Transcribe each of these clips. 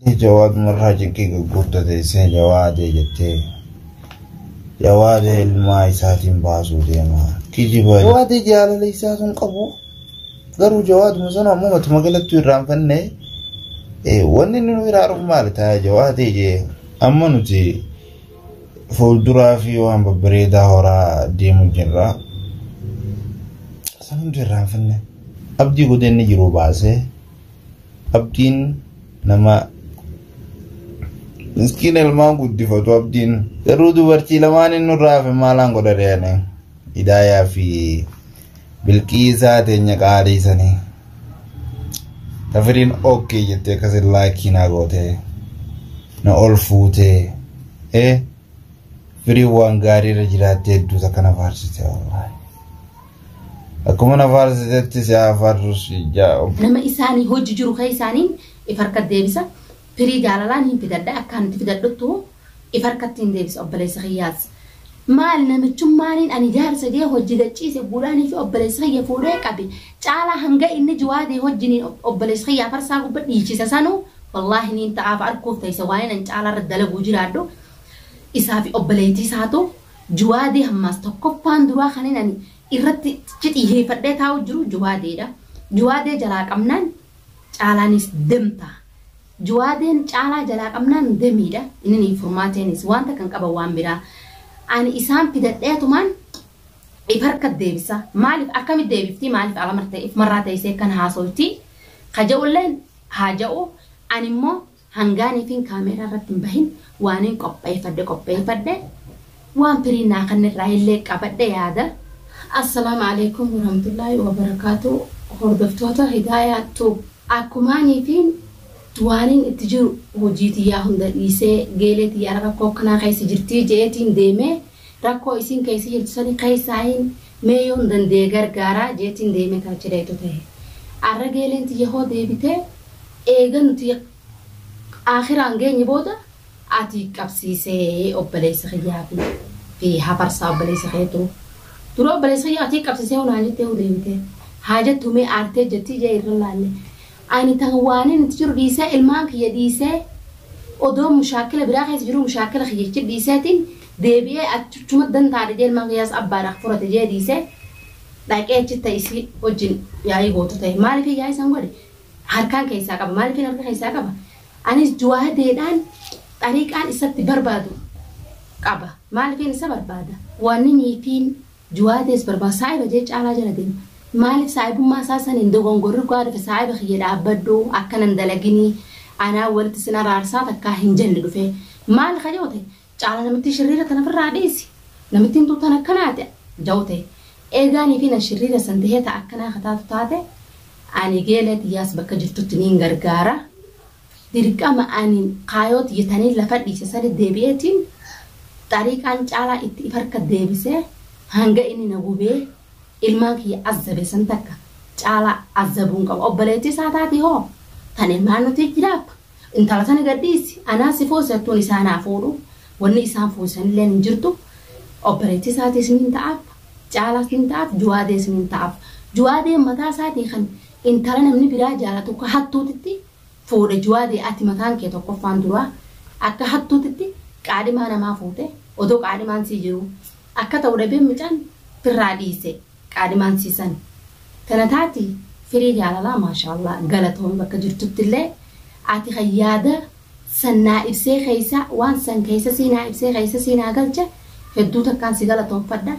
جواد مرة جنكي قلت تيسين جواد جتة جواد الماء ساتين باسو ديما كيجي بالي جواد جال لي ساتون قبو قالوا جواد مزنا مو متمقلت تيران فني wanni nu iraaruuf maali ta'a jawaatee jee amma nuti fuulduraa fi waan babbareedaa horaa deemu jirra sanumti irraanfanne abdii godinni jiru baasee abdiin nama miskiin ilmaan guddifatu abdiin garuu dubartii lamaan inni irraafe maalaan godhareene hidaayaa fi bilqiisaa teenya qaaliisanii Tafirin okay jette kasi like na gote na all fute firi wangari rajirate du sakana varsite wallahi akuma na varsite sia farsi ja nama isani hojji jiru kaysani ifarkat debisa firi jalalan hin fidadda akkan fidaddu ifarkatin debisa obbalesa khiyas maal namichum maalin ani jaarsa dee hojji daciise gulaani fi obbalesa khiya fuudhee qabe caala hanga inni jawaade hojjini obbalesa khiya farsaa gubba dhiichisa sanu wallahi nin ta'af arkuuf taysa waan an caala raddala gujiraaddo isaa fi obbaleeti saato jawaade hammas tokkoffaan duraa kanin ani irratti cidhiyeeffadhee taa'u jiru jawaadeedha jawaade jalaa qabnaan caalaanis demta jawaadeen caalaa jalaa qabnaan demiidha inni furmaateenis wanta kan qaba waan biraa ani isaan fidadheetumaan ifarkat deebisa maalif akkamit deebifti maalif ala marraa ta'isee kan haasoyti kaja'ulleen haaja'u animmoo hangaaniifin kaameeraa irratti hin bahin waanin qopheeffadhe waan firii naa kannirraa illee qabadhe yaada. Assalaamu alaikum warahmatullaahi wabarakaatu hordoftoota hidaayaattu akkumaaniifin waanin itti jiru hojiitiyyaa hunda dhiisee geeleetiyyaa rakkoo kanaa keessa jirtii jeetiin deemee rakkoo isin keessa jirtu sani keessaayin meeyoon dandee gargaaraa jeetiin deemee kan jedheetu ta'e arra geeleen tiyya hoo deebitee eega nuti akhiraan geenye booda ati qabsiisee obbaleessa khiyyaa fi hafarsaa obbaleessa khiyyaatu dura obbaleessa khiyyaa ati qabsiisee hunaan jettee hoo deebitee haajattu mee aartee jettii jee irra laalle ani tawaanin tijiru dhiisee ilmaan kiyya dhiisee odoo mushaakila biraa keessa jiru mushaakila kiyyachi dhiiseetiin deebi'ee achuma dantaadha jee ilmaan kiyyaas abbaadhaaf furate jee dhiisee dhaqee achitti isii wajjin yaa'ii gootu ta'e maaliif yaa'ii isaan godhe harkaan keessaa qaba maaliif harka keessaa qaba anis juwaadeedhaan xariiqaan isatti barbaadu qaba maaliif isa barbaada wanni niitiin juwaadees barbaada saayiba jee caalaa jala deema مالك صاحب ما أساساً إندو غنغورو قارف صاحب خير عبدو أكن دلقني أنا ولد سنة رارسات أكاهن جلدو فيه مال خجوته جعل نمتي شريرة تنفر راديسي نمتي انتو تنكنات جوته إيغاني فينا شريرة سنتهيتا أكنا خطاتو تاتي أني قيلت ياس بكا جفتو تنين غرغارة ديركا ما أني قايوت يتاني لفت ليسا الديبيتين طريق أن جعل إفرك الديبسي هنگا إني نغوبي ilmaan kiyya azzabeessan takka caala azzabuun qaba obboleettii isaa taati hoo tan ilmaan nuti jiraaf intala sana gadhiisi anaa si foosattuun isaanaa fuudhu wanni isaan foosanillee hin jirtu obboleettii isaatis niin ta'aaf caalaas niin ta'aaf juwaadees niin ta'aaf juwaadeen mataa isaatii kan intala namni biraa jaalatu akka hattuutitti fuudhe juwaadee ati mataan kee tokkoffaan duraa akka hattuutitti qaadhimaa namaa fuute odoo qaadhimaan sii jiru akka ta'u dhabee mucaan firraa dhiise qaadhimaan siisan kana taati firii jaalalaa maashaallah galatoon bakka jirtutti illee ati khayyaada sannaa ibsee keessa waan san keessa siinaa ibsee keessa siinaa galcha hedduu takkaan si galatoonfadha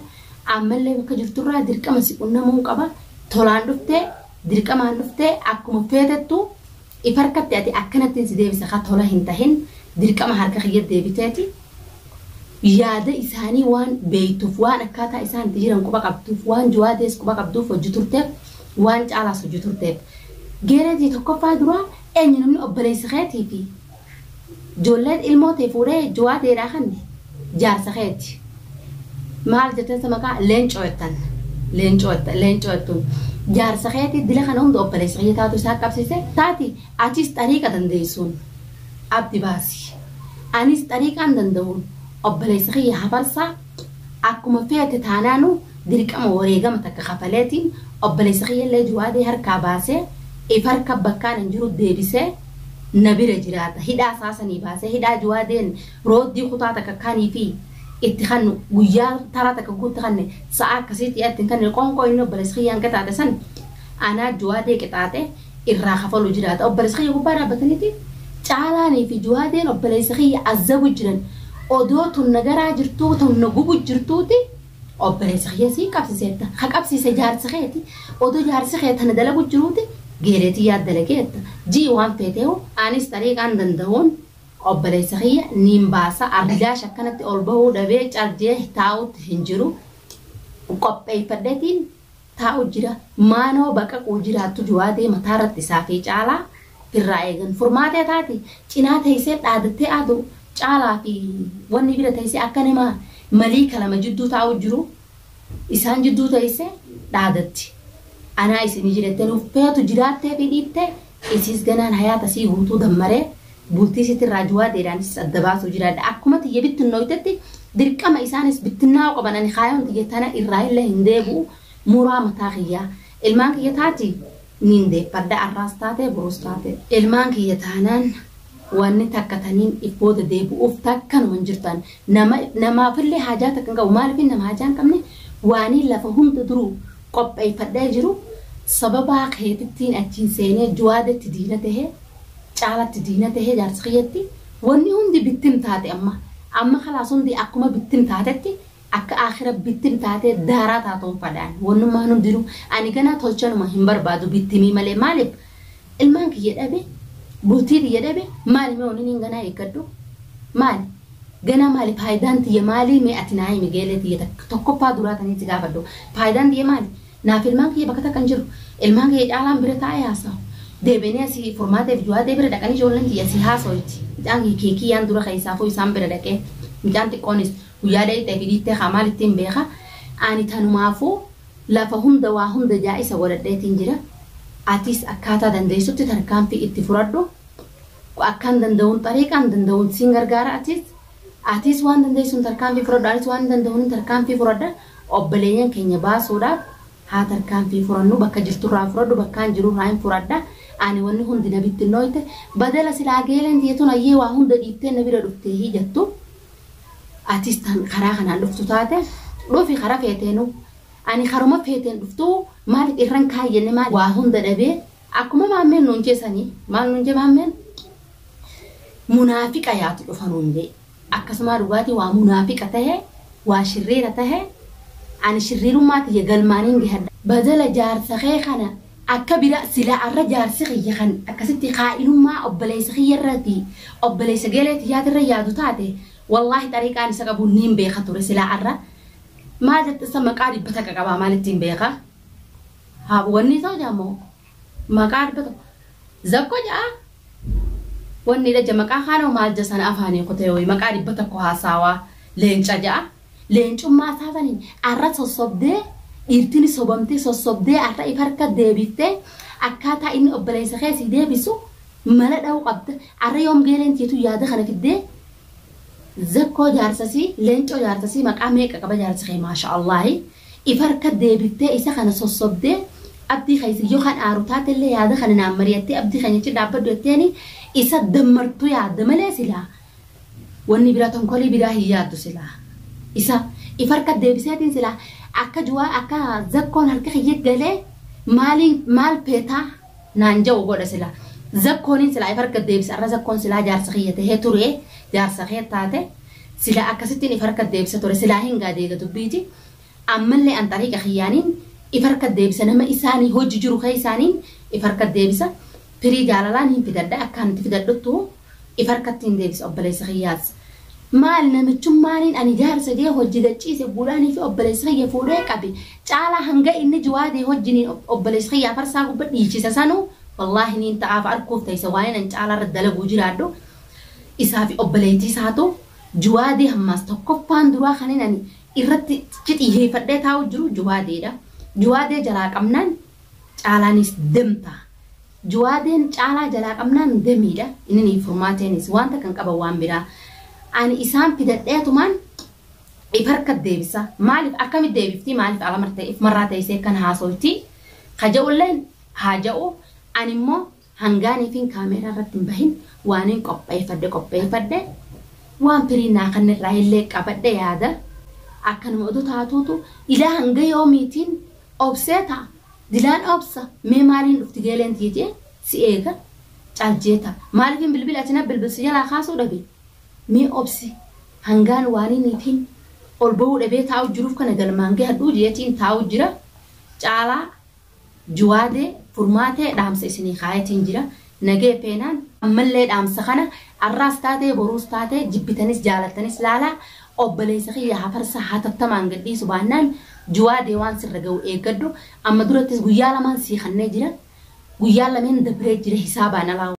ammallee bakka jirturraa dirqama si qunnamuu qaba tolaan dhuftee dirqamaan dhuftee akkuma feetettu ifarkatti ati akkanattiin si deebisa ka tola hin tahin dirqama harka kiyyat deebiteeti yaada isaanii waan beeytuuf waan akkaataa isaan jiran quba qabduuf waan juwaadees quba qabduuf hojii turteef waan caalaas hojii turteef geereetii tokkoffaa duraa eenyu namni obboleessa keetii fi ijoolleen ilmootee fuudhee juwaadeedhaa kan jaarsa keeti maal jetteessa maqaa leencoo'ettan jaarsa keetii dila kana hunda obboleessa kee taatu isaa qabsiise taati achis xariiqa dandeessuun abdi baasi anis xariiqaan danda'uun obboleessa kee hafarsaa akkuma feete taanaanu dirqama wareegama takka kafaleetiin obboleessa kee illee juwaadee harkaa baasee if harka bakkaan hin jiru deebisee نبير جراتا هدا أساسني باسه هدا جوادين رودي خطاتك كاني في اتخانو ويار تراتك قلت تخاني ساعة كسيتي أتن القوم كوينو بلسخيان كتاتا سن أنا جوادي كتاتا الراخة فلو جراتا أو بلسخيان كبارا بتنيتي تعالاني في جوادين أو بلسخيان الزوج جرن أدوتو النجارة جرتوتو النجوب جرتوتي أو بلسخيان سي كابسي سيتا خكابسي سجار سخيتي أدو جار سخيت هندلا بجروتي جيرتي يا دلقيت جي وان بيتهو أنيس طريق عن دندهون أبلي سخية نيمباسا أرجع شكنت ألبهو دبيج أرجع تاوت هنجرو وقبي فردتين تاو جرا ما نو بكا كوجرا تجوادي متارت تسافي على في الرأيجن فرماتي تاتي تنا تيسيت عادتي عادو على في وني بيرا تيسي أكنما مليكة لما جدو تاو جرو إسان جدو تيسي عادتي أنا إسني جريتنو فياتو جراتي في ديبتي إسيس جنان حياة سي هوتو دمري بولتي ست الرجوات إيرانيس الدباس وجراد أكمل تيجي النويتتي درك أما إسانيس بتنا وقبلني خايم تيجي تنا إسرائيل لهندبو مرا متاخية المانك يتاتي نيندي بدأ الراستاتي بروستاتي المانك يتانان واني تكتنين إفود ديبو أفتكن منجرتان نما في اللي حاجاتك نقول مال في نما حاجان كمني واني لفهم تدرو قب أي فدا جرو سببها خيتتين أتين سنة جوادة تدينته على تدينته جالس خيتي واني هندي بتم تاتي أما خلاص هندي أكما بتم تاتي أك آخر بتم تاتي دارات هاتون فدان وانو ما نديرو أنا كنا تلشانو ما همبر بعدو بتمي مالي مالب المانك يدابي بوتير يدابي مالي مونين غنا يكدو مالي غنا مالي فايدان تي مالي مي أتناي ميجيلتي تكوبا دوراتني تجابدو فايدان تي مالي نافل مانك يبكتا كنجرو المانك يجعلان برتا ياسو دبني أسي فورمات الجواد دبر دكاني جولن تي أسي هاسويتي جانغي كيكي يندورا خيسافو يسام بردكه جانتي كونس ويادي تفيدي خامال تيم بيخا أني تانو مافو لا فهم دواهم دجائس ورده تنجرا أتيس أكاتا دنديسو تتركان في اتفرادو وأكان دندون طريقان دندون سينغر غارا أتيس وان دنديسو تركان في فرادو أتيس وان دندون تركان في فرادو أبليين كينيا باسودا ها تركان في فرادو بكا جرتو را فرادو بكان جرو راين فرادا أنا وني هندي نبيت النويت بدل سلاجيلن ديتون أيه وهند ديتين نبير دكتيه جتو أتيستان خراخنا لفتو تاته لو في خرا فيتينو أنا خرما فيتين لفتو مالك إيران كاي جن مال وهند نبي أكما ما من نونجي سني ما نونجي ما من منافق آيات لفنونجي أكسما رواتي ومنافق تهه وشرير تهه أنا شرير ما تيجي قلمانين جهد بدل جار سخيخنا أكبر سلا الرجال سخي خن أكستي قائل ما أبلي سخي الرتي أبلي سجلت يا الرياض تاتي والله طريق أنا سكبوا نيم بيخا ترى سلا عرّا ما جت سما قارب بتك كبا مالتين بيخا ها وني زوجة مو ما قارب بتو زبكو جاء وني ده جمكا خانو ما جسنا أفاني قتوي ما قارب بتك وهاساوا لينش جاء لينش ما ثاني عرّا تصبده إرتني صبمتي صبدي أرتا إفرك ديبيته أكاتا إني أبلي سخيسي ديبسو ملا داو قبض أرى يوم جيلين تيتو ياده خنا في الدي زكو جارسسي لينشو جارسسي مقاميك أكبا جارسخي ما شاء الله إفرك ديبيته إسا خنا صبدي أبدي خيسي يو خان آروتات اللي ياده خنا نامريتي أبدي خنيتي دابر دوتيني إسا دمرتو ياده ملي سلا واني براتهم كولي براهي يادو سلا إسا إفرك ديبسيتين سلا أكا جوا أكا زكون هالك خيّت قلة مال بيتا نانجا وقول سلا زكونين سلا يفرق الدبس أرى زكون سلا جار سخيته هي توري جار سخيت تاته سلا أكا ستين يفرق الدبس توري سلا هنگا ديجا تبيجي أمن لي أن طريق خيانين يفرق الدبس نما إساني هو ججرو خيسانين يفرق الدبس بري جالالان هم بدأ أكان تفدأ تو يفرق التين دبس أبلي سخياس مالنا متشم مالين أنا جالس جيه وجدت شيء سبولاني في أبليس خيّة فوريك أبي تعال هنجا إن جوادي وجني أبليس خيّة فرساق بدي شيء سانو والله نين تعرف أركوف تيسوين أن تعال رد له وجرادو إسافي أبليتي ساتو جوادي هم مستقف باندروا خليناني إرت جت إيه فردة تاو جرو جوادي ده جوادي جلاك أمنان تعالانيس دمتا جوادين تعال جلاك أمنان دمي ده إنني فورماتينيس وانتا كان كبوان بيرا أنا إسام بدأت تومان إفرك الدبسة مالف أكمل الدبفتي مالف على مرات يسير كان هاسوتي خجول لين هاجو أنا مو hangaanii fi kaameeraa irratti hin bahin waaniin qopheeffadde waan piriinaa kan irraa illee qabadde yaada akkanuma oduu taatuutu ilaa hanga yoomiitiin obseeta dilaan obsa mee maaliin dhufti geeleen tiijee si eega caljeeta maaliifin bilbila atina bilbilsi jalaa kaasuu dhabe mee obsi hangaan waaniiniitiin ol bahuu dhabee taa'u jiruuf kana galmaan gahadhuu jeetiin taa'u jira caalaa juwaadee furmaatee dhaamsa isinii kaayatiin jira nagee peenaan ammallee dhaamsa kana arraas taatee boruus taatee jibbitanis jaalattanis laalaa obboleessa kiyya hafarsa hatattamaan gadhiisu baannaan juwaadee waan sirra ga'u eeggadhu amma durattis guyyaa lamaan sii kannee jira guyyaa lameen dabree jira hisaabaan alaa